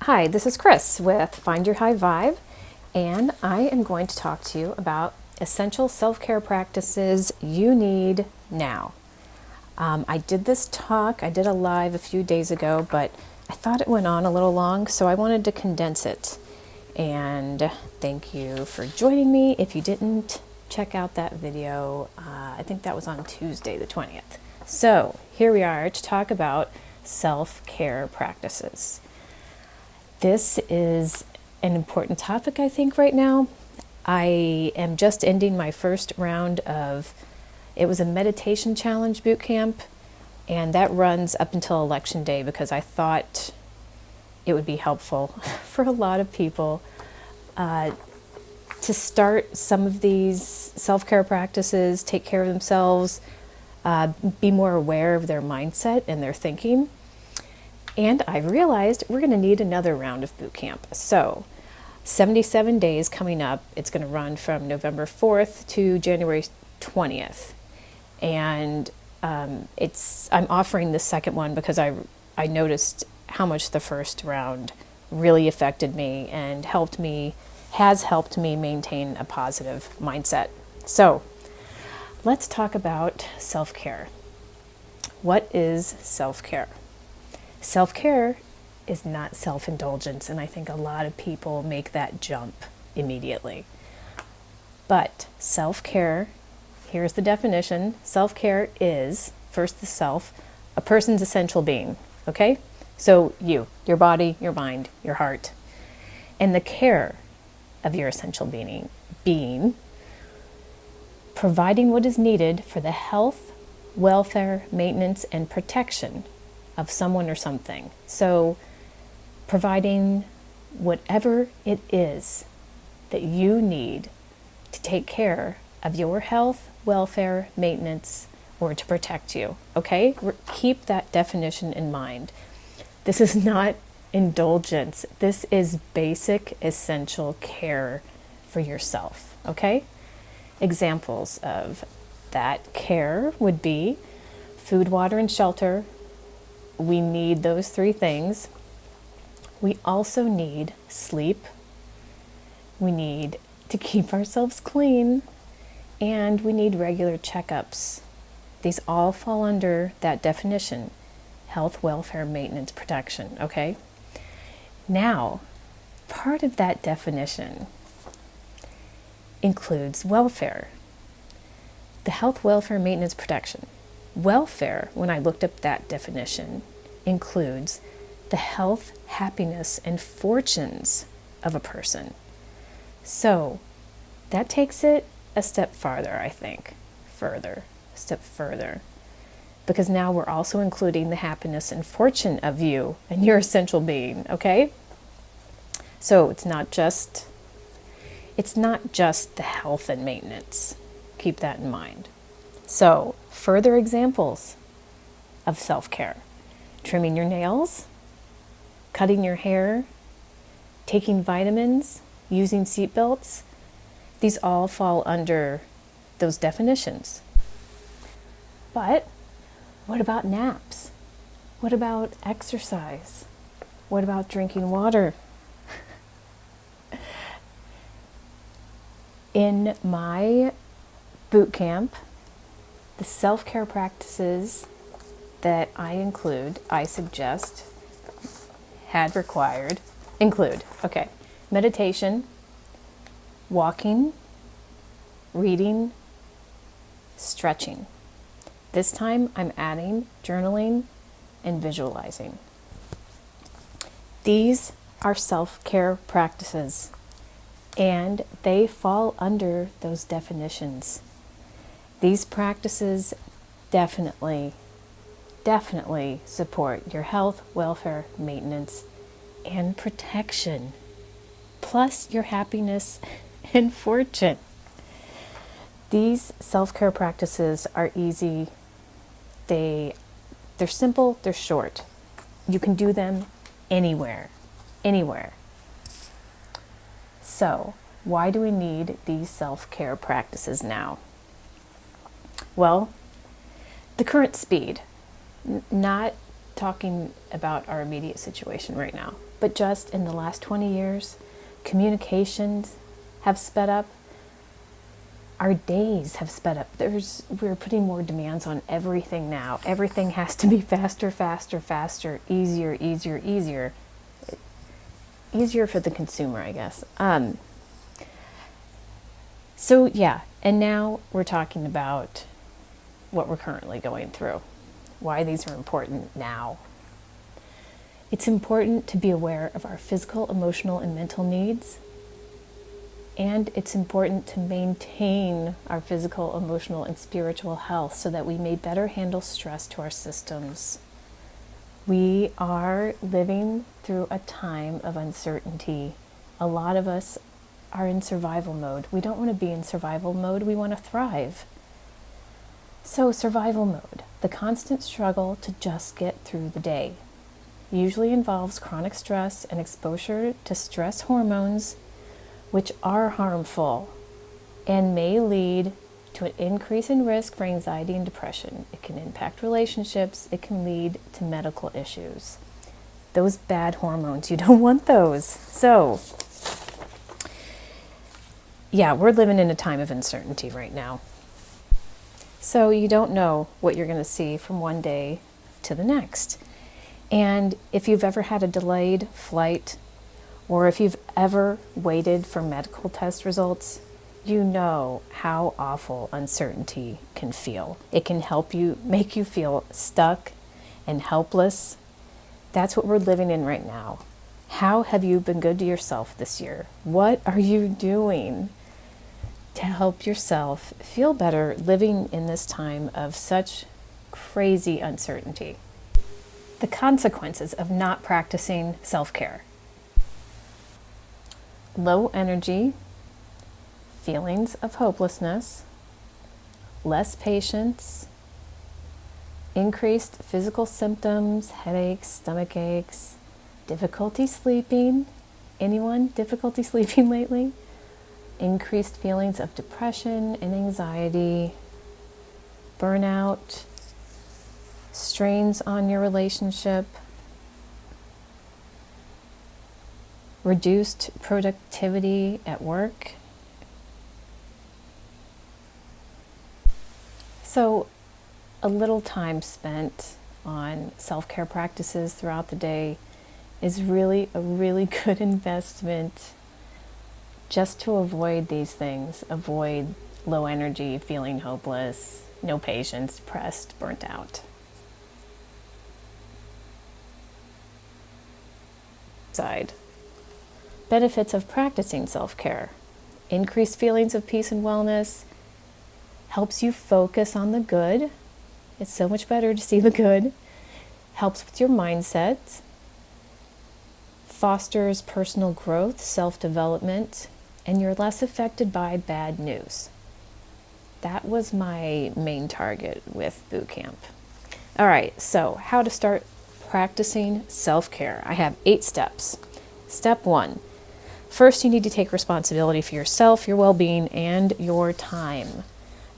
Hi, this is Chris with Find Your High Vibe, and I am going to talk to you about essential self-care practices you need now. I did a live a few days ago, but I thought it went on a little long, so I wanted to condense it. And thank you for joining me. If you didn't check out that video, I think that was on Tuesday the 20th. So here we are to talk about self-care practices. This is an important topic, I think, right now. I am just ending my first round of, it was a meditation challenge boot camp, and that runs up until Election Day because I thought it would be helpful for a lot of people to start some of these self-care practices, take care of themselves, be more aware of their mindset and their thinking. And I realized we're going to need another round of boot camp. So 77 days coming up. It's going to run from November 4th to January 20th. And I'm offering the second one because I noticed how much the first round really affected me and has helped me maintain a positive mindset. So let's talk about self-care. What is self-care? Self-care is not self-indulgence, and I think a lot of people make that jump immediately. But self-care, here's the definition. Self-care is, first the self, a person's essential being, okay? So your body, your mind, your heart, and the care of your essential being, providing what is needed for the health, welfare, maintenance, and protection of someone or something. So providing whatever it is that you need to take care of your health, welfare, maintenance, or to protect you, okay? Keep that definition in mind. This is not indulgence. This is basic, essential care for yourself, okay? Examples of that care would be food, water, and shelter. We need those three things. We also need sleep. We need to keep ourselves clean. And we need regular checkups. These all fall under that definition. Health, welfare, maintenance, protection, okay? Now, part of that definition includes welfare. The health, welfare, maintenance, protection. Welfare, when I looked up that definition, includes the health, happiness, and fortunes of a person. So that takes it a step farther, I think. A step further. Because now we're also including the happiness and fortune of you and your essential being, okay? So it's not just the health and maintenance. Keep that in mind. So, further examples of self-care. Trimming your nails, cutting your hair, taking vitamins, using seatbelts. These all fall under those definitions. But what about naps? What about exercise? What about drinking water? In my boot camp, the self-care practices that I suggest, include, okay, meditation, walking, reading, stretching. This time I'm adding journaling and visualizing. These are self-care practices, and they fall under those definitions. These practices definitely support your health, welfare, maintenance, and protection, plus your happiness and fortune. These self-care practices are easy. They're simple, they're short. You can do them anywhere. So, why do we need these self-care practices now? Well, the current speed, not talking about our immediate situation right now, but just in the last 20 years, communications have sped up. Our days have sped up. We're putting more demands on everything now. Everything has to be faster, faster, faster, easier, easier, easier. Easier for the consumer, I guess. So yeah, and now we're talking about what we're currently going through, why these are important now. It's important to be aware of our physical, emotional, and mental needs. And it's important to maintain our physical, emotional, and spiritual health so that we may better handle stress to our systems. We are living through a time of uncertainty. A lot of us are in survival mode. We don't want to be in survival mode. We want to thrive. So survival mode, the constant struggle to just get through the day, usually involves chronic stress and exposure to stress hormones, which are harmful and may lead to an increase in risk for anxiety and depression. It can impact relationships. It can lead to medical issues. Those bad hormones, you don't want those. So, yeah, we're living in a time of uncertainty right now. So you don't know what you're going to see from one day to the next. And if you've ever had a delayed flight, or if you've ever waited for medical test results, you know how awful uncertainty can feel. It can make you feel stuck and helpless. That's what we're living in right now. How have you been good to yourself this year? What are you doing to help yourself feel better living in this time of such crazy uncertainty? The consequences of not practicing self-care. Low energy, feelings of hopelessness, less patience, increased physical symptoms, headaches, stomach aches, difficulty sleeping. Anyone difficulty sleeping lately? Increased feelings of depression and anxiety, burnout, strains on your relationship, reduced productivity at work. So a little time spent on self-care practices throughout the day is really a really good investment just to avoid these things. Avoid low energy, feeling hopeless, no patience, depressed, burnt out. Side. Benefits of practicing self-care. Increased feelings of peace and wellness. Helps you focus on the good. It's so much better to see the good. Helps with your mindset. Fosters personal growth, self-development, and you're less affected by bad news. That was my main target with boot camp. All right, so how to start practicing self-care. I have 8 steps. Step 1. First, you need to take responsibility for yourself, your well-being, and your time.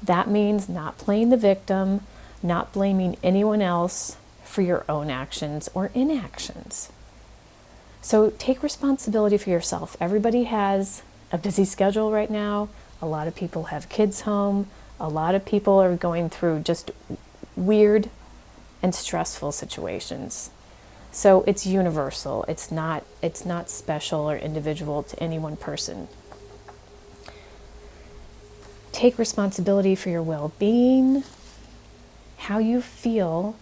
That means not playing the victim, not blaming anyone else for your own actions or inactions. So take responsibility for yourself. Everybody has a busy schedule right now. A lot of people have kids home. A lot of people are going through just weird and stressful situations. So it's universal. It's not special or individual to any one person. Take responsibility for your well-being. How you feel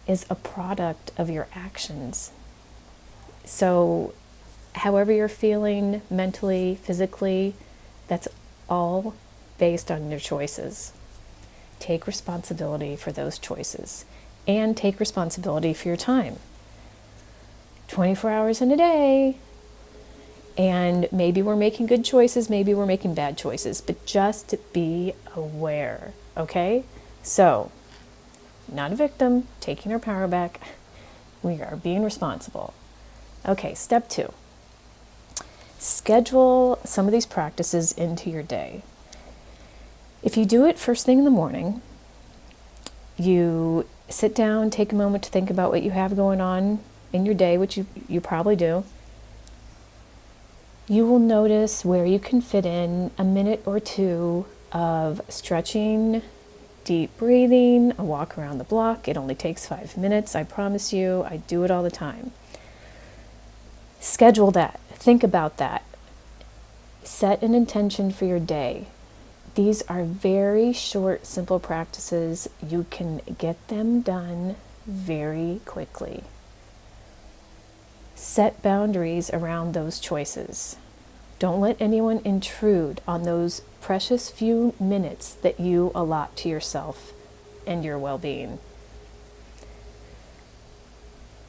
is a product of your actions. So however you're feeling mentally, physically, that's all based on your choices. Take responsibility for those choices and take responsibility for your time. 24 hours in a day, and maybe we're making good choices, maybe we're making bad choices, but just be aware, okay? So, not a victim, taking our power back. We are being responsible. Okay, step 2. Schedule some of these practices into your day. If you do it first thing in the morning, you sit down, take a moment to think about what you have going on in your day, which you probably do. You will notice where you can fit in a minute or two of stretching, deep breathing, a walk around the block. It only takes 5 minutes, I promise you. I do it all the time. Schedule that. Think about that. Set an intention for your day. These are very short, simple practices. You can get them done very quickly. Set boundaries around those choices. Don't let anyone intrude on those precious few minutes that you allot to yourself and your well-being.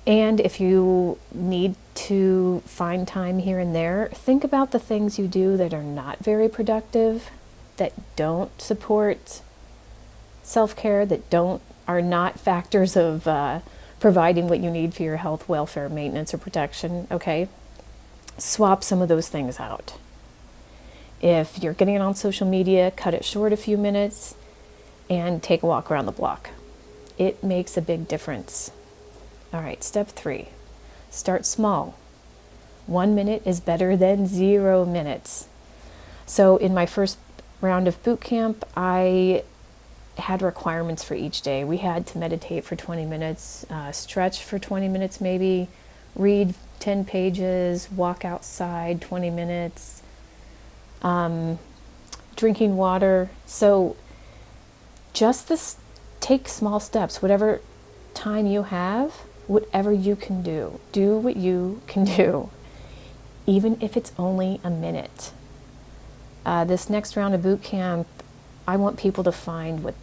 And if you need to find time here and there, think about the things you do that are not very productive, that don't support self-care, that are not factors of providing what you need for your health, welfare, maintenance, or protection, okay? Swap some of those things out. If you're getting on social media, cut it short a few minutes and take a walk around the block. It makes a big difference. All right, step 3, start small. 1 minute is better than 0 minutes. So in my first round of boot camp, I had requirements for each day. We had to meditate for 20 minutes, stretch for 20 minutes maybe, read 10 pages, walk outside 20 minutes, drinking water. So just take small steps, whatever time you have, whatever you can do. Do what you can do, even if it's only a minute. This next round of boot camp, I want people to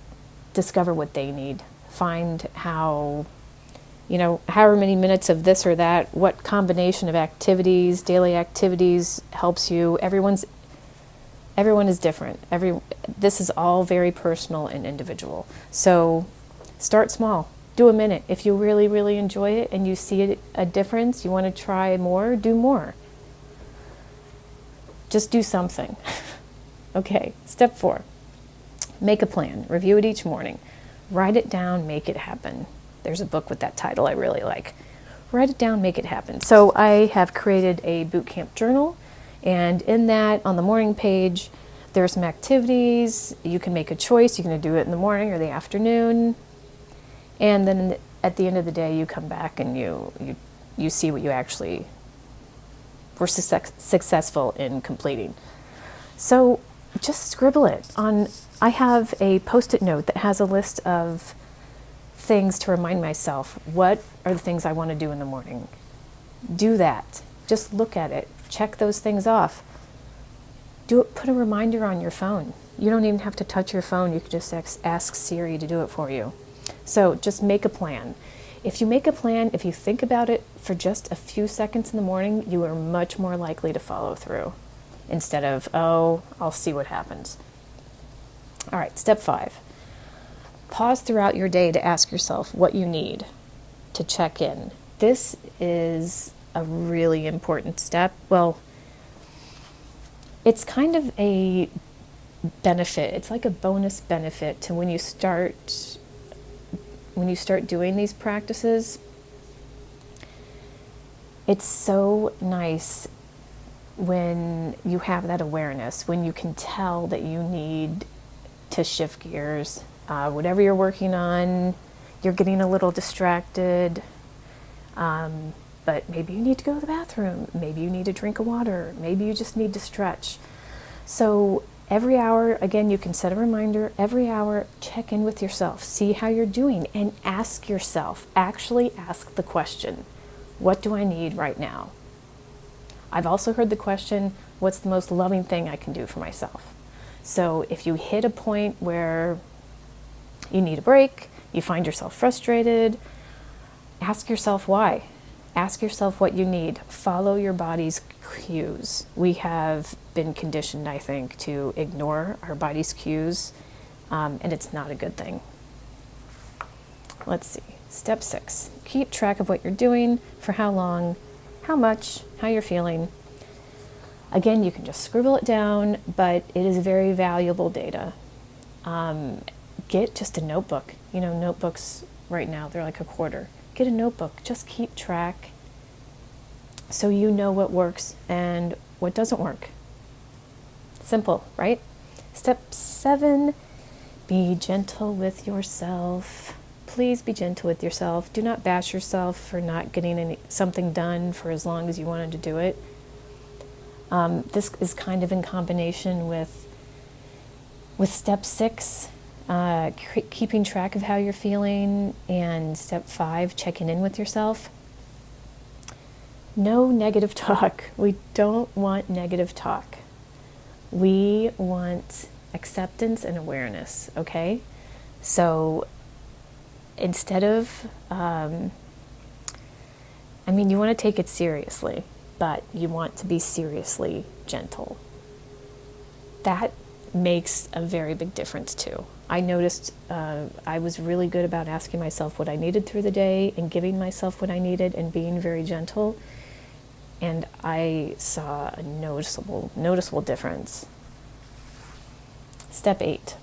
discover what they need. Find how, however many minutes of this or that, what combination of activities, daily activities helps you. Everyone is different. This is all very personal and individual. So start small. Do a minute. If you really, really enjoy it and you see a difference, you want to try more, do more. Just do something. Okay, step 4. Make a plan. Review it each morning. Write it down, make it happen. There's a book with that title I really like. Write it down, make it happen. So I have created a boot camp journal, and in that, on the morning page, there are some activities. You can make a choice. You can do it in the morning or the afternoon. And then at the end of the day, you come back and you see what you actually were successful in completing. So just scribble it on. I have a Post-it note that has a list of things to remind myself, what are the things I want to do in the morning? Do that. Just look at it. Check those things off. Do it. Put a reminder on your phone. You don't even have to touch your phone. You can just ask Siri to do it for you. So just make a plan. If you make a plan, if you think about it for just a few seconds in the morning, you are much more likely to follow through instead of, I'll see what happens. All right, step 5. Pause throughout your day to ask yourself what you need to check in. This is a really important step. Well, it's kind of a benefit. It's like a bonus benefit to when you start doing these practices. It's so nice when you have that awareness, when you can tell that you need to shift gears. Whatever you're working on, you're getting a little distracted, but maybe you need to go to the bathroom, maybe you need a drink of water, maybe you just need to stretch. So every hour, again, you can set a reminder, every hour, check in with yourself, see how you're doing, and ask yourself, actually ask the question, what do I need right now? I've also heard the question, what's the most loving thing I can do for myself? So if you hit a point where you need a break, you find yourself frustrated, ask yourself why. Ask yourself what you need. Follow your body's cues. We have been conditioned, I think, to ignore our body's cues, and it's not a good thing. Let's see. Step 6. Keep track of what you're doing, for how long, how much, how you're feeling. Again, you can just scribble it down, but it is very valuable data. Get just a notebook. Notebooks right now. They're like a quarter. Get a notebook. Just keep track so you know what works and what doesn't work. Simple, right? Step 7, be gentle with yourself. Please be gentle with yourself. Do not bash yourself for not getting something done for as long as you wanted to do it. This is kind of in combination with step 6, keeping track of how you're feeling, and step 5, checking in with yourself. No negative talk. We don't want negative talk. We want acceptance and awareness, okay? So instead of, you want to take it seriously, but you want to be seriously gentle. That makes a very big difference too. I noticed I was really good about asking myself what I needed through the day and giving myself what I needed and being very gentle. And I saw a noticeable difference. Step 8,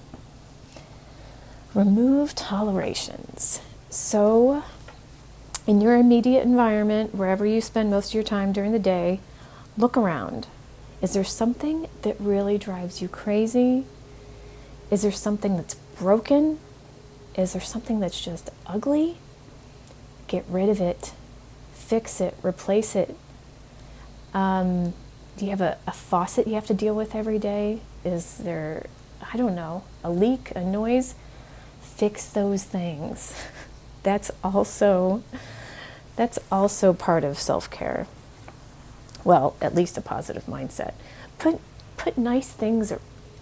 remove tolerations. So in your immediate environment, wherever you spend most of your time during the day, look around. Is there something that really drives you crazy? Is there something that's broken? Is there something that's just ugly? Get rid of it. Fix it. Replace it. Do you have a faucet you have to deal with every day? Is there, I don't know, a leak, a noise? Fix those things. That's also part of self-care. Well, at least a positive mindset. Put nice things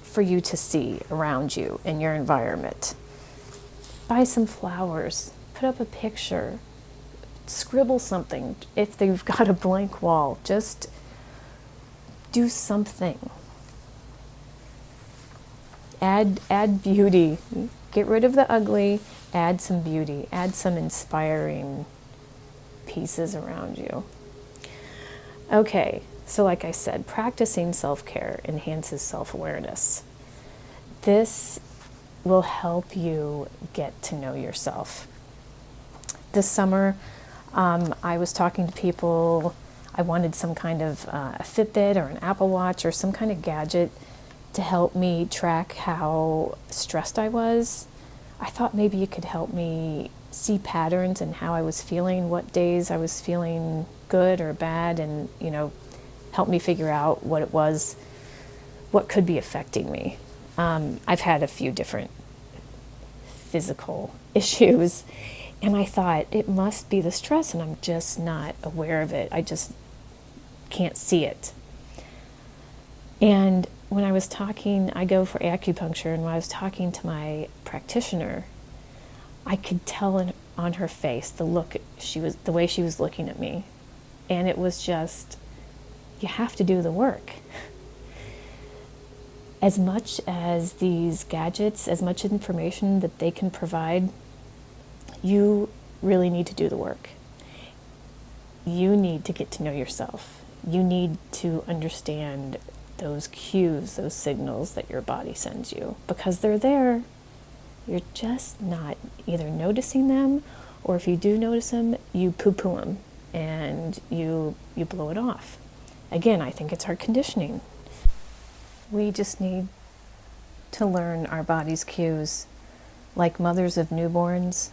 for you to see around you in your environment. Buy some flowers. Put up a picture. Scribble something. If they've got a blank wall, just do something. Add beauty. Get rid of the ugly. Add some beauty. Add some inspiring pieces around you. Okay, so like I said, practicing self-care enhances self-awareness. This will help you get to know yourself. This summer, I was talking to people. I wanted some kind of a Fitbit or an Apple Watch or some kind of gadget to help me track how stressed I was. I thought maybe it could help me see patterns in how I was feeling, what days I was feeling good or bad, and help me figure out what it was, what could be affecting me. I've had a few different physical issues, and I thought it must be the stress, and I'm just not aware of it. I just can't see it. And when I was talking, I go for acupuncture, and when I was talking to my practitioner, I could tell on her face the way she was looking at me. And it was just, you have to do the work. As much as these gadgets, as much information that they can provide, you really need to do the work. You need to get to know yourself. You need to understand those cues, those signals that your body sends you, because they're there. You're just not either noticing them, or if you do notice them, you poo-poo them and you blow it off. Again, I think it's our conditioning. We just need to learn our body's cues. Like mothers of newborns,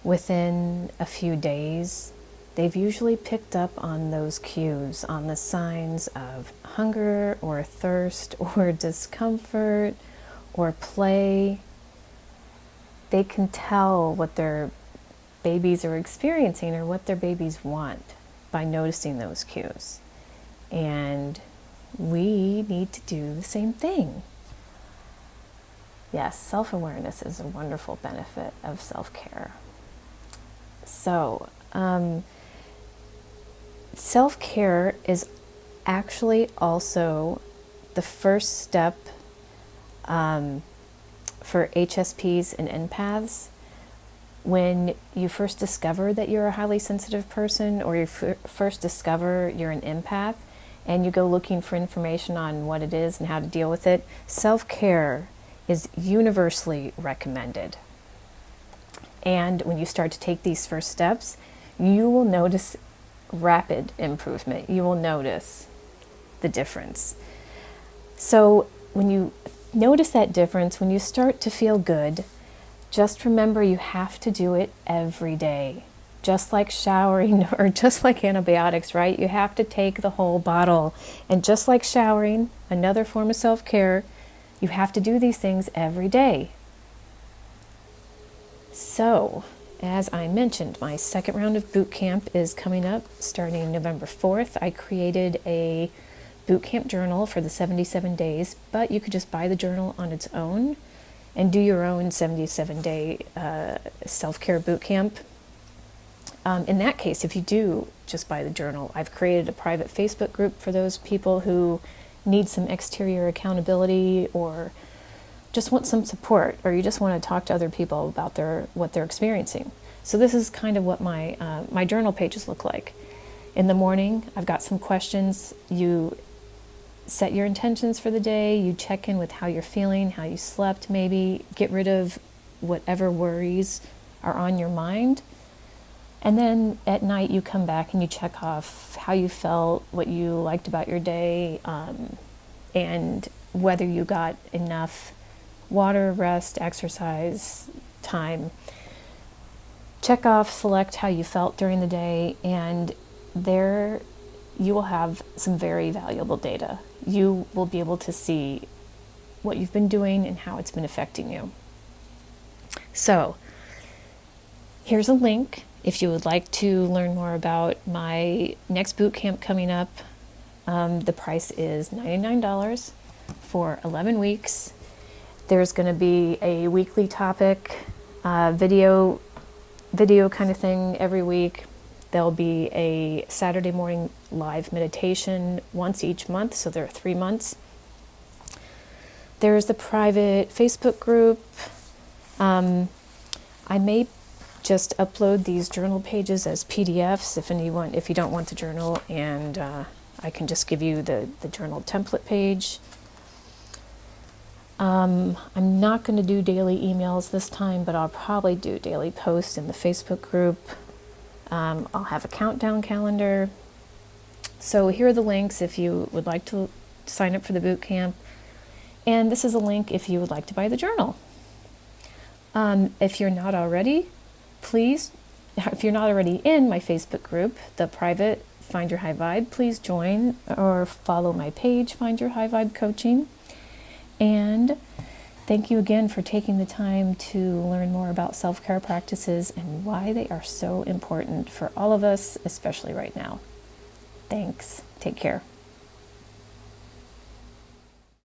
within a few days, they've usually picked up on those cues, on the signs of hunger or thirst or discomfort or play. They can tell what their babies are experiencing or what their babies want by noticing those cues. And we need to do the same thing. Yes, self-awareness is a wonderful benefit of self-care. So, self-care is actually also the first step for HSPs and empaths. When you first discover that you're a highly sensitive person, or you first discover you're an empath, and you go looking for information on what it is and how to deal with it, self-care is universally recommended. And when you start to take these first steps, you will notice rapid improvement. You will notice the difference. So when you notice that difference, when you start to feel good, just remember you have to do it every day. Just like showering or just like antibiotics, right? You have to take the whole bottle. And just like showering, another form of self-care, you have to do these things every day. So, as I mentioned, my second round of boot camp is coming up starting November 4th. I created a boot camp journal for the 77 days, but you could just buy the journal on its own and do your own 77-day self-care boot camp. In that case, if you do just buy the journal, I've created a private Facebook group for those people who need some exterior accountability or just want some support, or you just want to talk to other people about what they're experiencing. So this is kind of what my journal pages look like. In the morning, I've got some questions. You set your intentions for the day. You check in with how you're feeling, how you slept, maybe get rid of whatever worries are on your mind. And then at night, you come back and you check off how you felt, what you liked about your day, and whether you got enough water, rest, exercise, time. Check off, select how you felt during the day, and there you will have some very valuable data. You will be able to see what you've been doing and how it's been affecting you. So, here's a link if you would like to learn more about my next boot camp coming up. The price is $99 for 11 weeks. There's going to be a weekly topic, video kind of thing every week. There'll be a Saturday morning live meditation once each month, so there are 3 months. There's the private Facebook group. I may just upload these journal pages as PDFs if you don't want the journal, and I can just give you the journal template page. I'm not going to do daily emails this time, but I'll probably do daily posts in the Facebook group. I'll have a countdown calendar. So here are the links if you would like to sign up for the boot camp. And this is a link if you would like to buy the journal. If you're not already, if you're not already in my Facebook group, the private Find Your High Vibe, please join or follow my page, Find Your High Vibe Coaching. And thank you again for taking the time to learn more about self-care practices and why they are so important for all of us, especially right now. Thanks. Take care.